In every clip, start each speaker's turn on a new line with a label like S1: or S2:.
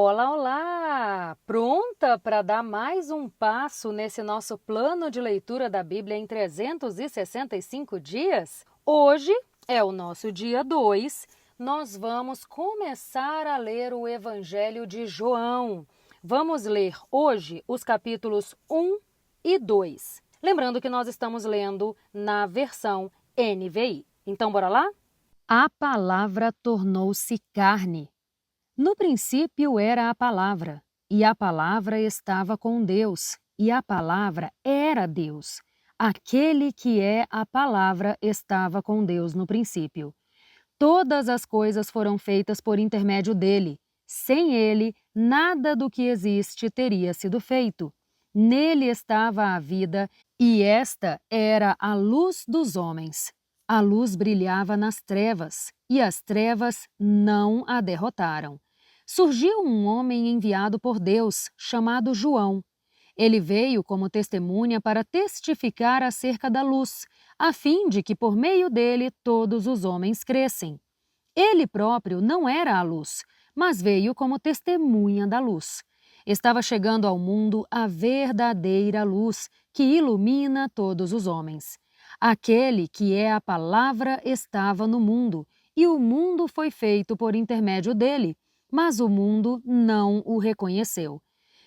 S1: Olá, olá! Pronta para dar mais um passo nesse nosso plano de leitura da Bíblia em 365 dias? Hoje é o nosso dia 2. Nós vamos começar a ler o Evangelho de João. Vamos ler hoje os capítulos 1 e 2. Lembrando que nós estamos lendo na versão NVI. Então, bora lá? A palavra tornou-se carne. No princípio era a palavra, e a palavra estava com Deus, e a palavra era Deus. Aquele que é a palavra estava com Deus no princípio. Todas as coisas foram feitas por intermédio dele. Sem ele, nada do que existe teria sido feito. Nele estava a vida, e esta era a luz dos homens. A luz brilhava nas trevas, e as trevas não a derrotaram. Surgiu um homem enviado por Deus, chamado João. Ele veio como testemunha para testificar acerca da luz, a fim de que por meio dele todos os homens crescem. Ele próprio não era a luz, mas veio como testemunha da luz. Estava chegando ao mundo a verdadeira luz, que ilumina todos os homens. Aquele que é a palavra estava no mundo, e o mundo foi feito por intermédio dele, mas o mundo não o reconheceu.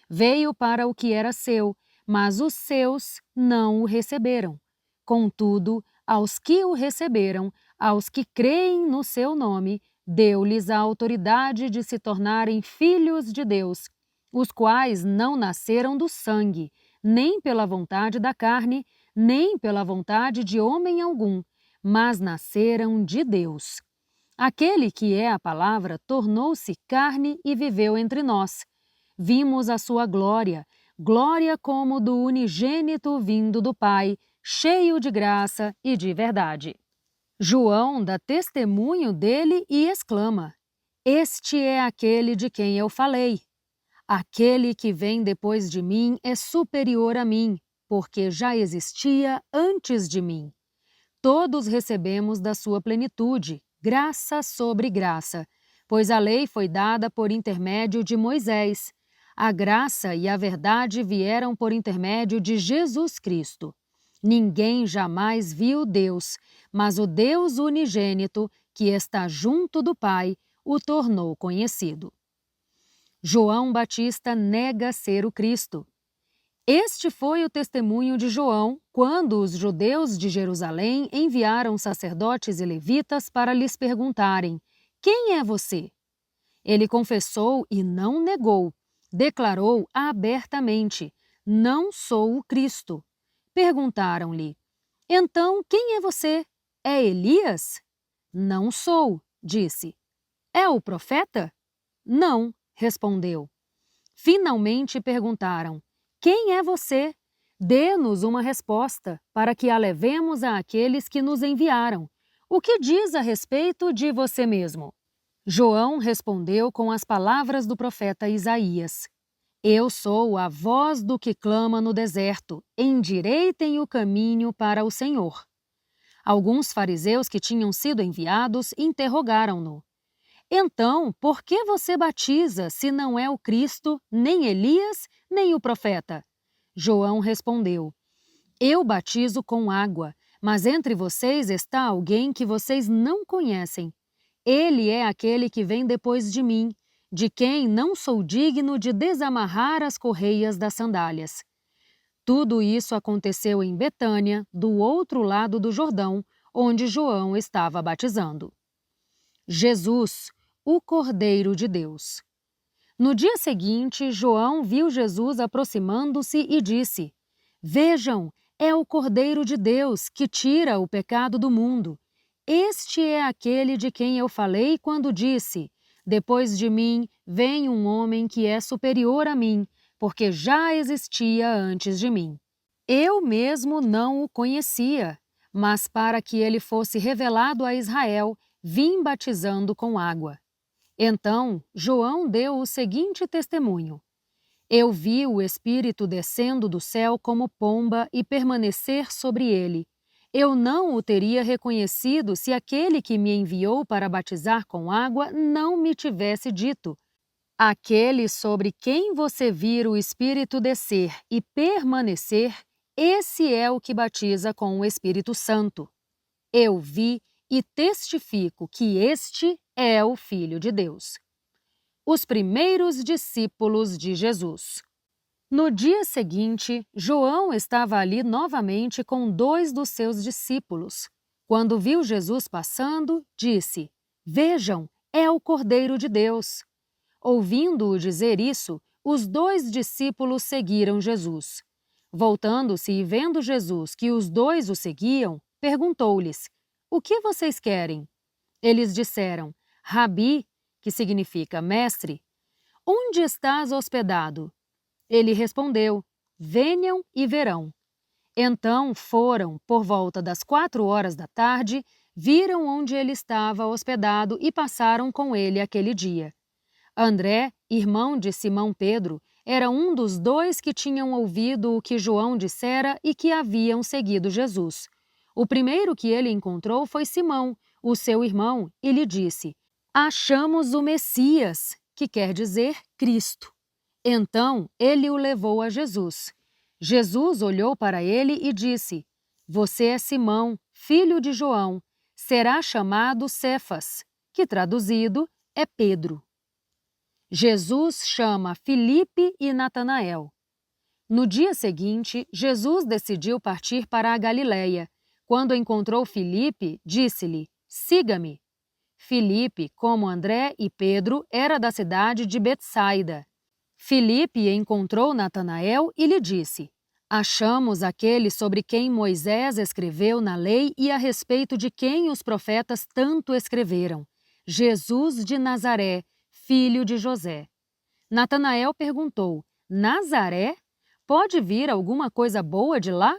S1: Veio para o que era seu, mas os seus não o receberam. Contudo, aos que o receberam, aos que creem no seu nome, deu-lhes a autoridade de se tornarem filhos de Deus, os quais não nasceram do sangue, nem pela vontade da carne, nem pela vontade de homem algum, mas nasceram de Deus. Aquele que é a palavra tornou-se carne e viveu entre nós. Vimos a sua glória, glória como do unigênito vindo do Pai, cheio de graça e de verdade. João dá testemunho dele e exclama: Este é aquele de quem eu falei. Aquele que vem depois de mim é superior a mim, porque já existia antes de mim. Todos recebemos da sua plenitude, graça sobre graça, pois a lei foi dada por intermédio de Moisés. A graça e a verdade vieram por intermédio de Jesus Cristo. Ninguém jamais viu Deus, mas o Deus unigênito, que está junto do Pai, o tornou conhecido. João Batista nega ser o Cristo. Este foi o testemunho de João quando os judeus de Jerusalém enviaram sacerdotes e levitas para lhes perguntarem: Quem é você? Ele confessou e não negou. Declarou abertamente: Não sou o Cristo. Perguntaram-lhe: Então quem é você? É Elias? Não sou, disse. É o profeta? Não, respondeu. Finalmente perguntaram: Quem é você? Dê-nos uma resposta, para que a levemos àqueles que nos enviaram. O que diz a respeito de você mesmo? João respondeu com as palavras do profeta Isaías: Eu sou a voz do que clama no deserto, endireitem o caminho para o Senhor. Alguns fariseus que tinham sido enviados interrogaram-no: Então, por que você batiza se não é o Cristo, nem Elias, nem o profeta? João respondeu: Eu batizo com água, mas entre vocês está alguém que vocês não conhecem. Ele é aquele que vem depois de mim, de quem não sou digno de desamarrar as correias das sandálias. Tudo isso aconteceu em Betânia, do outro lado do Jordão, onde João estava batizando. Jesus, o Cordeiro de Deus. No dia seguinte, João viu Jesus aproximando-se e disse: Vejam, é o Cordeiro de Deus que tira o pecado do mundo. Este é aquele de quem eu falei quando disse: Depois de mim vem um homem que é superior a mim, porque já existia antes de mim. Eu mesmo não o conhecia, mas para que ele fosse revelado a Israel, vim batizando com água. Então, João deu o seguinte testemunho: Eu vi o Espírito descendo do céu como pomba e permanecer sobre ele. Eu não o teria reconhecido se aquele que me enviou para batizar com água não me tivesse dito: Aquele sobre quem você vir o Espírito descer e permanecer, esse é o que batiza com o Espírito Santo. Eu vi e testifico que este é o Filho de Deus. Os primeiros discípulos de Jesus. No dia seguinte, João estava ali novamente com 2 dos seus discípulos. Quando viu Jesus passando, disse: "Vejam, é o Cordeiro de Deus." Ouvindo-o dizer isso, os 2 discípulos seguiram Jesus. Voltando-se e vendo Jesus que os 2 o seguiam, perguntou-lhes: "O que vocês querem?" Eles disseram: "Rabi", que significa mestre, "onde estás hospedado?" Ele respondeu: "Venham e verão." Então foram, por volta das 4 horas da tarde, viram onde ele estava hospedado e passaram com ele aquele dia. André, irmão de Simão Pedro, era um dos 2 que tinham ouvido o que João dissera e que haviam seguido Jesus. O primeiro que ele encontrou foi Simão, o seu irmão, e lhe disse: "Achamos o Messias", que quer dizer Cristo. Então ele o levou a Jesus. Jesus olhou para ele e disse: "Você é Simão, filho de João. Será chamado Cefas", que traduzido é Pedro. Jesus chama Filipe e Natanael. No dia seguinte, Jesus decidiu partir para a Galiléia. Quando encontrou Filipe, disse-lhe: "Siga-me." Filipe, como André e Pedro, era da cidade de Betsaida. Filipe encontrou Natanael e lhe disse: "Achamos aquele sobre quem Moisés escreveu na lei e a respeito de quem os profetas tanto escreveram, Jesus de Nazaré, filho de José." Natanael perguntou: "Nazaré? Pode vir alguma coisa boa de lá?"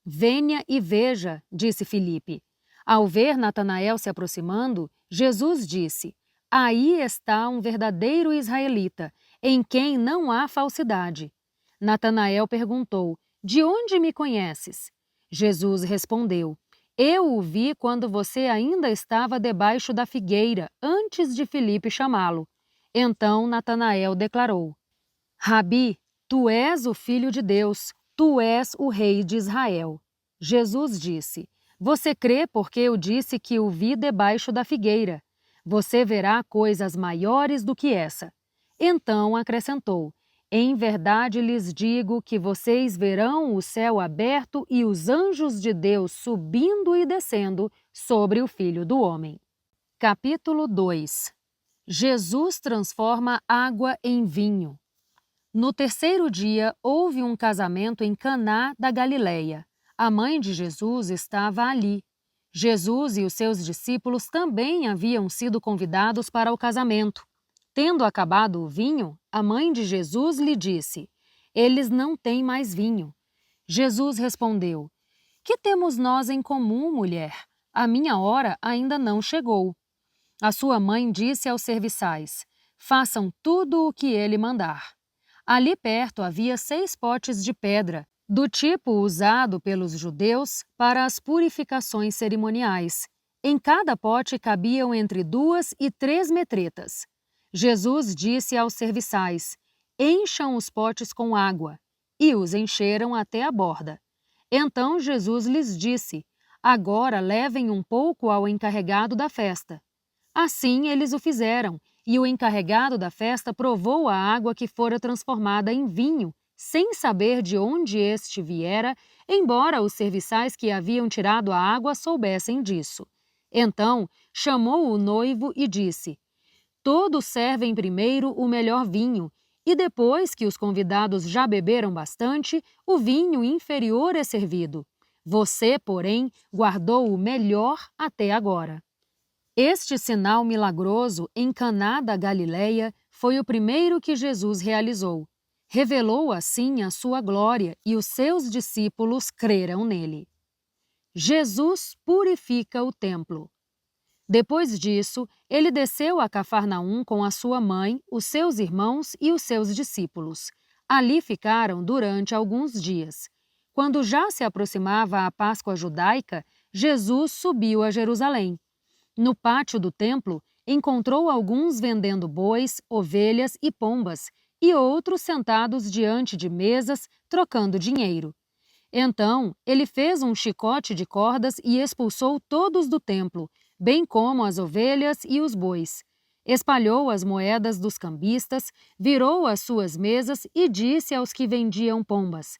S1: "Venha e veja", disse Filipe. Ao ver Natanael se aproximando, Jesus disse: "Aí está um verdadeiro israelita, em quem não há falsidade." Natanael perguntou: "De onde me conheces?" Jesus respondeu: "Eu o vi quando você ainda estava debaixo da figueira, antes de Filipe chamá-lo." Então Natanael declarou: "Rabi, tu és o Filho de Deus, tu és o Rei de Israel." Jesus disse: "Você crê porque eu disse que o vi debaixo da figueira. Você verá coisas maiores do que essa." Então acrescentou: "Em verdade lhes digo que vocês verão o céu aberto e os anjos de Deus subindo e descendo sobre o Filho do Homem." Capítulo 2. Jesus transforma água em vinho. No terceiro dia, houve um casamento em Caná da Galileia. A mãe de Jesus estava ali. Jesus e os seus discípulos também haviam sido convidados para o casamento. Tendo acabado o vinho, a mãe de Jesus lhe disse: "Eles não têm mais vinho." Jesus respondeu: "Que temos nós em comum, mulher? A minha hora ainda não chegou." A sua mãe disse aos serviçais: "Façam tudo o que ele mandar." Ali perto havia 6 potes de pedra, do tipo usado pelos judeus para as purificações cerimoniais. Em cada pote cabiam entre 2 e 3 metretas. Jesus disse aos serviçais: "Encham os potes com água." E os encheram até a borda. Então Jesus lhes disse: "Agora levem um pouco ao encarregado da festa." Assim eles o fizeram, e o encarregado da festa provou a água que fora transformada em vinho, sem saber de onde este viera, embora os serviçais que haviam tirado a água soubessem disso. Então chamou o noivo e disse: "Todos servem primeiro o melhor vinho, e depois que os convidados já beberam bastante, o vinho inferior é servido. Você, porém, guardou o melhor até agora." Este sinal milagroso em Caná da Galileia foi o primeiro que Jesus realizou. Revelou assim a sua glória e os seus discípulos creram nele. Jesus purifica o templo. Depois disso, ele desceu a Cafarnaum com a sua mãe, os seus irmãos e os seus discípulos. Ali ficaram durante alguns dias. Quando já se aproximava a Páscoa judaica, Jesus subiu a Jerusalém. No pátio do templo, encontrou alguns vendendo bois, ovelhas e pombas, e outros sentados diante de mesas, trocando dinheiro. Então, ele fez um chicote de cordas e expulsou todos do templo, bem como as ovelhas e os bois. Espalhou as moedas dos cambistas, virou as suas mesas e disse aos que vendiam pombas: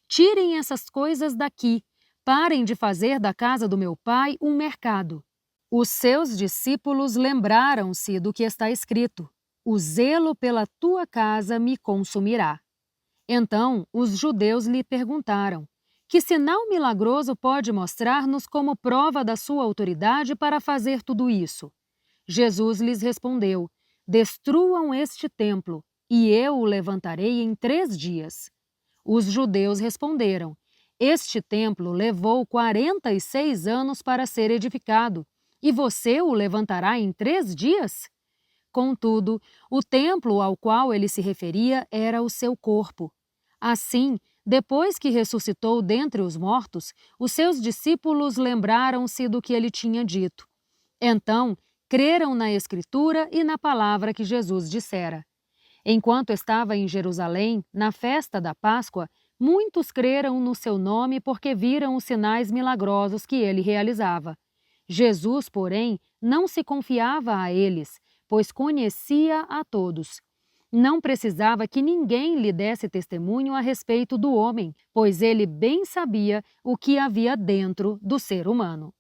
S1: "Tirem essas coisas daqui, parem de fazer da casa do meu pai um mercado." Os seus discípulos lembraram-se do que está escrito: "O zelo pela tua casa me consumirá." Então, os judeus lhe perguntaram: "Que sinal milagroso pode mostrar-nos como prova da sua autoridade para fazer tudo isso?" Jesus lhes respondeu: "Destruam este templo, e eu o levantarei em 3 dias." Os judeus responderam: "Este templo levou 46 anos para ser edificado, e você o levantará em 3 dias?" Contudo, o templo ao qual ele se referia era o seu corpo. Assim, depois que ressuscitou dentre os mortos, os seus discípulos lembraram-se do que ele tinha dito. Então, creram na Escritura e na palavra que Jesus dissera. Enquanto estava em Jerusalém, na festa da Páscoa, muitos creram no seu nome porque viram os sinais milagrosos que ele realizava. Jesus, porém, não se confiava a eles, pois conhecia a todos. Não precisava que ninguém lhe desse testemunho a respeito do homem, pois ele bem sabia o que havia dentro do ser humano.